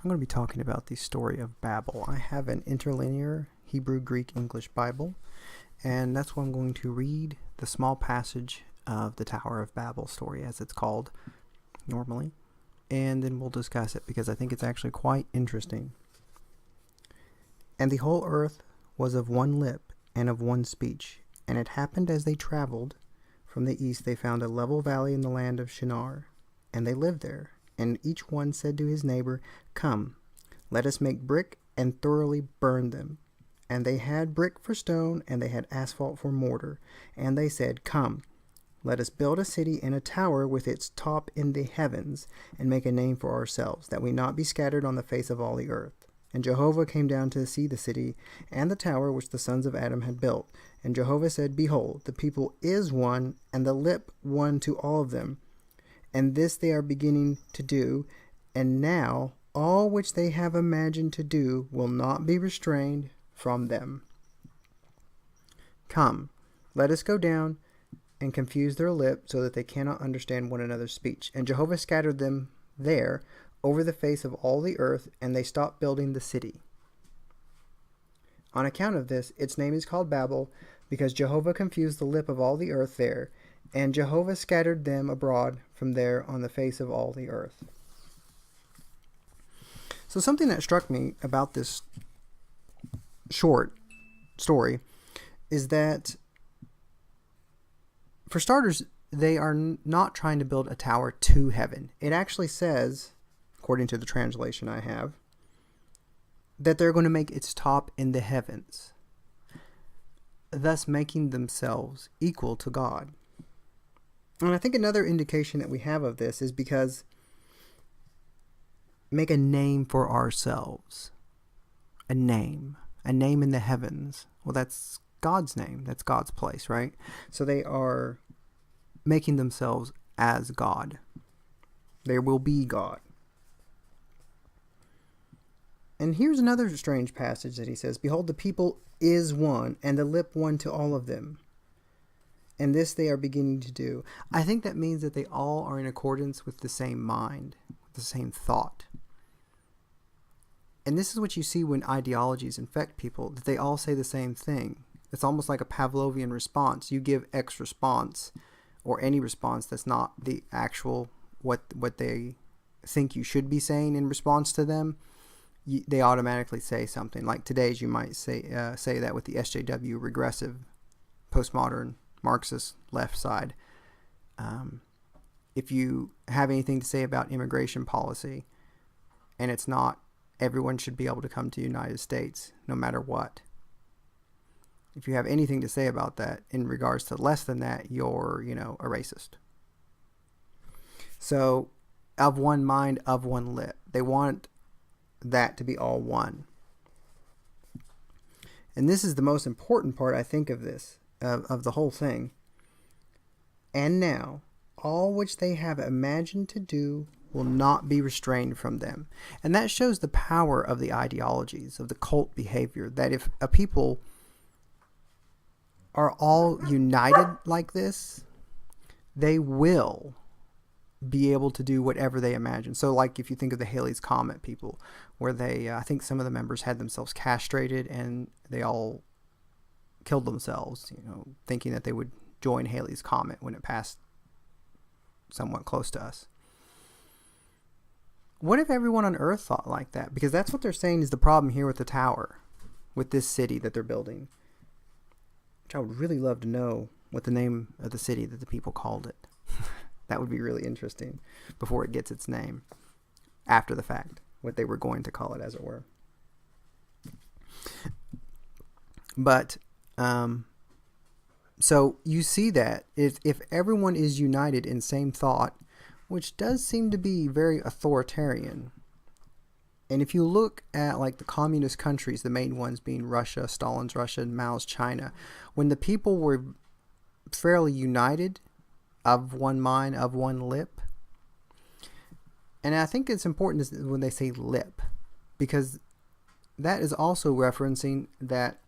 I'm going to be talking about the story of Babel. I have an interlinear Hebrew, Greek, English Bible, and that's why I'm going to read the small passage of the Tower of Babel story, as it's called normally, and then we'll discuss it because I think it's actually quite interesting. And the whole earth was of one lip and of one speech, and it happened as they traveled from the east, they found a level valley in the land of Shinar, and they lived there. And each one said to his neighbor, "Come, let us make brick and thoroughly burn them." And they had brick for stone, and they had asphalt for mortar. And they said, "Come, let us build a city and a tower with its top in the heavens, and make a name for ourselves, that we not be scattered on the face of all the earth." And Jehovah came down to see the city and the tower which the sons of Adam had built. And Jehovah said, "Behold, the people is one, and the lip one to all of them. And this they are beginning to do, and now all which they have imagined to do will not be restrained from them. Come, let us go down and confuse their lip, so that they cannot understand one another's speech." And Jehovah scattered them there over the face of all the earth, and they stopped building the city. On account of this, its name is called Babel, because Jehovah confused the lip of all the earth there, and Jehovah scattered them abroad from there on the face of all the earth. So something that struck me about this short story is that, for starters, they are not trying to build a tower to heaven. It actually says, according to the translation I have, that they're going to make its top in the heavens, thus making themselves equal to God. And I think another indication that we have of this is because make a name for ourselves. A name in the heavens. Well, that's God's name. That's God's place, right? So they are making themselves as God. There will be God. And here's another strange passage that he says, "Behold, the people is one, and the lip one to all of them. And this they are beginning to do." I think that means that they all are in accordance with the same mind, the same thought. And this is what you see when ideologies infect people, that they all say the same thing. It's almost like a Pavlovian response. You give X response, or any response that's not the actual what they think you should be saying in response to them. They automatically say something. Like today's, you might say that with the SJW, regressive, postmodern, Marxist left side. If you have anything to say about immigration policy, and it's not, everyone should be able to come to the United States no matter what. If you have anything to say about that in regards to less than that, you're, a racist. So, of one mind, of one lip. They want that to be all one. And this is the most important part, I think, of this, of the whole thing. "And now, all which they have imagined to do will not be restrained from them." And that shows the power of the ideologies, of the cult behavior, that if a people are all united like this, they will be able to do whatever they imagine. So like if you think of the Halley's Comet people, where they, I think some of the members had themselves castrated and they all killed themselves, thinking that they would join Halley's Comet when it passed somewhat close to us. What if everyone on Earth thought like that? Because that's what they're saying is the problem here with the tower, with this city that they're building. Which I would really love to know what the name of the city that the people called it. That would be really interesting before it gets its name. After the fact, what they were going to call it, as it were. But, so you see that if everyone is united in same thought, which does seem to be very authoritarian. And if you look at like the communist countries, the main ones being Russia, Stalin's Russia, and Mao's China, when the people were fairly united, of one mind, of one lip. And I think it's important when they say lip, because that is also referencing that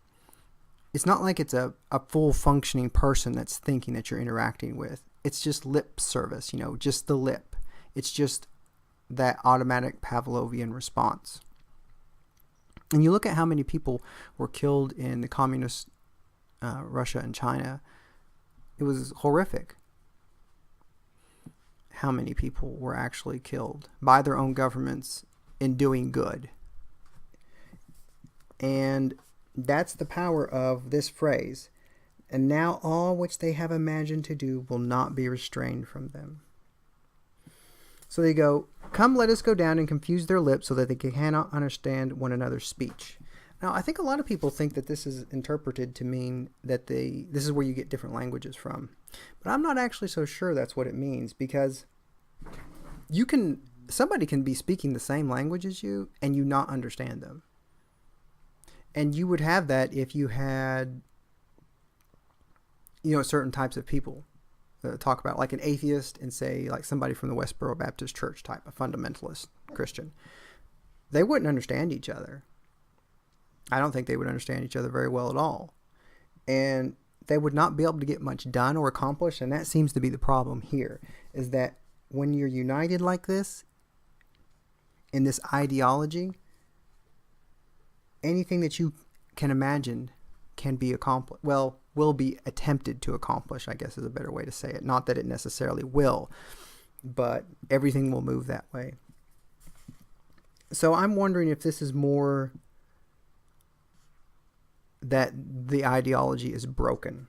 it's not like it's a full functioning person that's thinking that you're interacting with. It's just lip service, just the lip. It's just that automatic Pavlovian response. And you look at how many people were killed in the communist Russia and China. It was horrific how many people were actually killed by their own governments in doing good. And that's the power of this phrase. And now all which they have imagined to do will not be restrained from them. So they go, come, let us go down and confuse their lips so that they cannot understand one another's speech. Now, I think a lot of people think that this is interpreted to mean that this is where you get different languages from. But I'm not actually so sure that's what it means, because somebody can be speaking the same language as you and you not understand them. And you would have that if you had, certain types of people talk about, like an atheist and say like somebody from the Westboro Baptist Church type, a fundamentalist Christian. They wouldn't understand each other. I don't think they would understand each other very well at all. And they would not be able to get much done or accomplished. And that seems to be the problem here, is that when you're united like this, in this ideology, anything that you can imagine can be accomplished. Well, will be attempted to accomplish, I guess is a better way to say it. Not that it necessarily will, but everything will move that way. So I'm wondering if this is more that the ideology is broken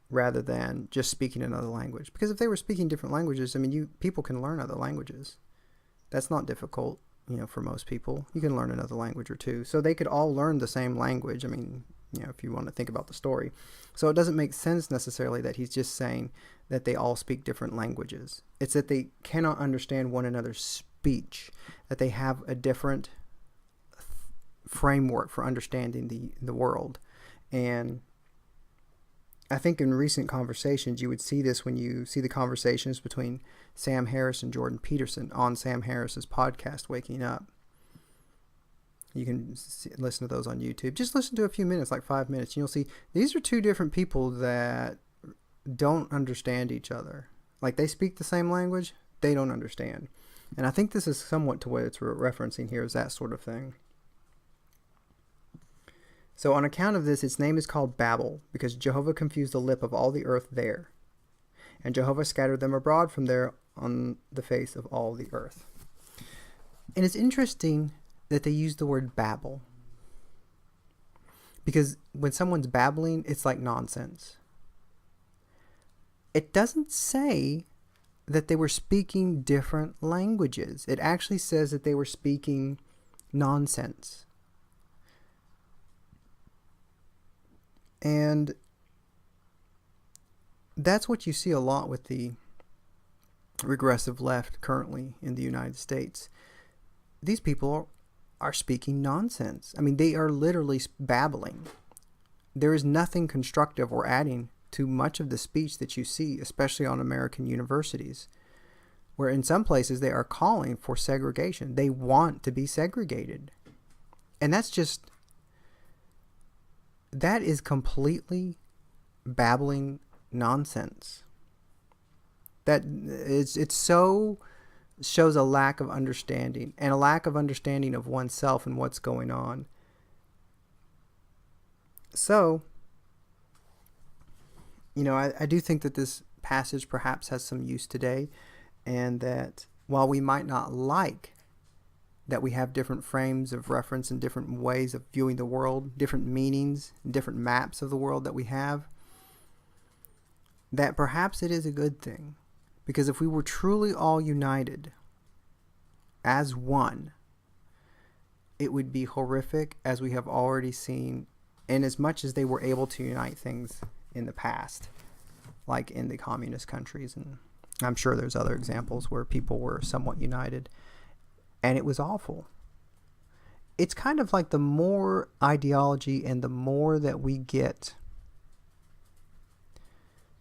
rather than just speaking another language. Because if they were speaking different languages, people can learn other languages. That's not difficult. For most people, you can learn another language or two. So they could all learn the same language. If you want to think about the story. So it doesn't make sense necessarily that he's just saying that they all speak different languages. It's that they cannot understand one another's speech, that they have a different framework for understanding the world. And I think in recent conversations, you would see this when you see the conversations between Sam Harris and Jordan Peterson on Sam Harris's podcast, Waking Up. You can listen to those on YouTube. Just listen to a few minutes, like 5 minutes, and you'll see these are two different people that don't understand each other. Like, they speak the same language, they don't understand. And I think this is somewhat to what it's referencing here, is that sort of thing. So on account of this, its name is called Babel, because Jehovah confused the lip of all the earth there. And Jehovah scattered them abroad from there on the face of all the earth. And it's interesting that they use the word babble. Because when someone's babbling, it's like nonsense. It doesn't say that they were speaking different languages. It actually says that they were speaking nonsense. And that's what you see a lot with the regressive left currently in the United States. These people are speaking nonsense. They are literally babbling. There is nothing constructive or adding to much of the speech that you see, especially on American universities, where in some places they are calling for segregation. They want to be segregated. And that is completely babbling nonsense. It so shows a lack of understanding, and a lack of understanding of oneself and what's going on. So, I do think that this passage perhaps has some use today, and that while we might not like that we have different frames of reference and different ways of viewing the world, different meanings, different maps of the world that we have, that perhaps it is a good thing. Because if we were truly all united as one, it would be horrific, as we have already seen, and as much as they were able to unite things in the past, like in the communist countries. And I'm sure there's other examples where people were somewhat united. And it was awful. It's kind of like the more ideology and the more that we get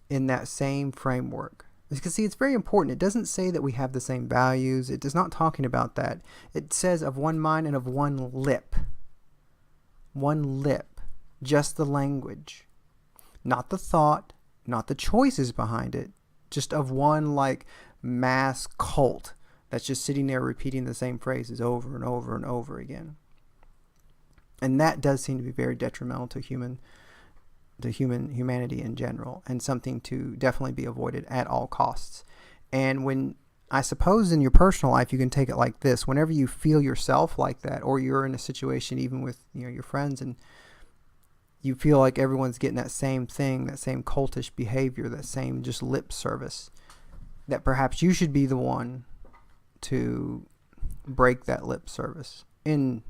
in that same framework. Because, see, it's very important. It doesn't say that we have the same values. It is not talking about that. It says of one mind and of one lip. One lip. Just the language. Not the thought. Not the choices behind it. just of one like mass cult that's just sitting there repeating the same phrases over and over and over again. And that does seem to be very detrimental to humanity in general, and something to definitely be avoided at all costs. And when, I suppose in your personal life, you can take it like this: whenever you feel yourself like that, or you're in a situation even with your friends, and you feel like everyone's getting that same thing, that same cultish behavior, that same just lip service, that perhaps you should be the one to break that lip service in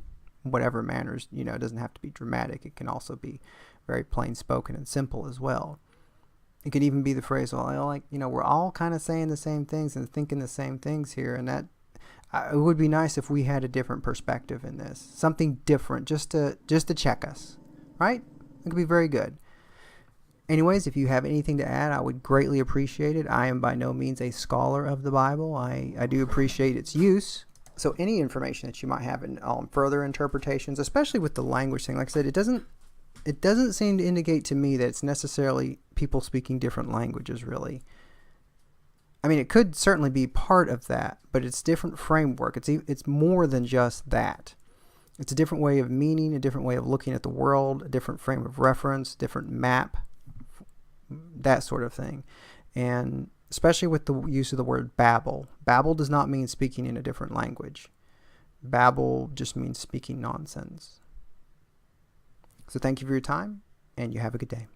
whatever manners. It doesn't have to be dramatic. It can also be very plain spoken and simple as well. It could even be the phrase, well, we're all kind of saying the same things and thinking the same things here, and that it would be nice if we had a different perspective in this, something different, just to check us, right? It could be very good. Anyways, if you have anything to add, I would greatly appreciate it. I am by no means a scholar of the Bible. I do appreciate its use. So any information that you might have in further interpretations, especially with the language thing, like I said, it doesn't seem to indicate to me that it's necessarily people speaking different languages, really. I mean, it could certainly be part of that, but it's different framework. It's more than just that. It's a different way of meaning, a different way of looking at the world, a different frame of reference, different map, that sort of thing. And especially with the use of the word Babel. Babel does not mean speaking in a different language. Babel just means speaking nonsense. So thank you for your time, and you have a good day.